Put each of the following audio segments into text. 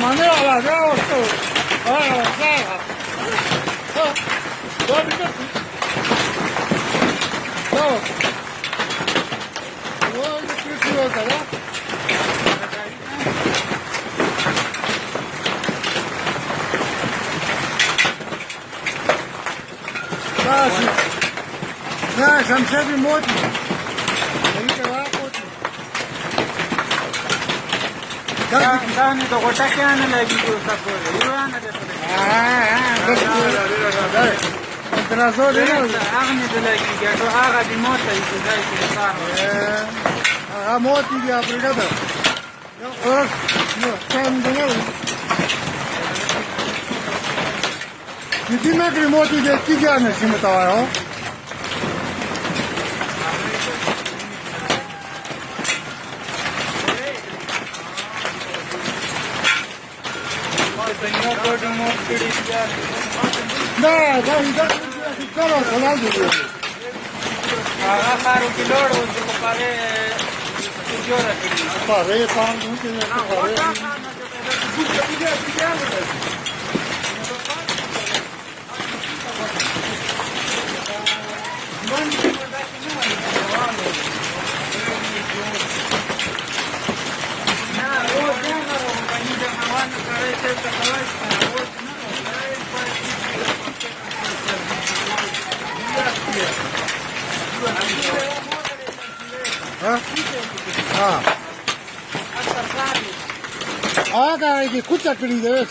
Mandela la veo tú. Ah, claro. ¿Dónde estás? No. ¿Dónde estás, no? Да, шамшеби моти. دا نه د غوټه کې نه لګي کو تاسو ورانه ده ترازو دی هغه نه ده لګي ګټو هغه د موته یې ځای کې کار هغه موتی دی افریقا ده یو اور نو څنګه دی دې نه کې موتی دې کیږي نه سیمه وایو دا کارو خلاص دی هغه کارو کې لوړ و چې په پاره جوړه کړی پاره پام کې نه پاره هغه کې کوڅه کړی دی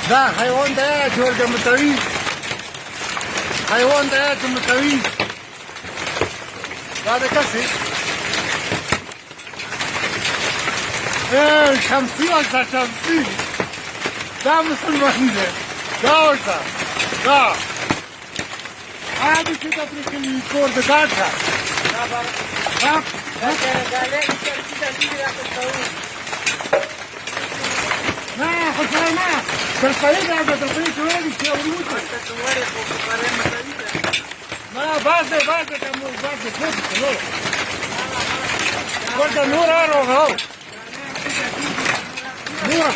دا حیوان دی چې ورته متوي حیوان دی چې متوي دا د کسي شمسي ورته شمسي دا مسلمان دی دا ورته دا هغه چې د پرېکلي کور د ګاټه نه خوشحال نه ترپلې دا د ترپلې جوړېږي چې ورموته نه بازه کوم بازه څه ورته نور راغو نور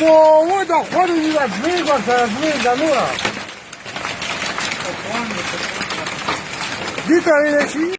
我的活的一个没个事，没个路了。你这里的心。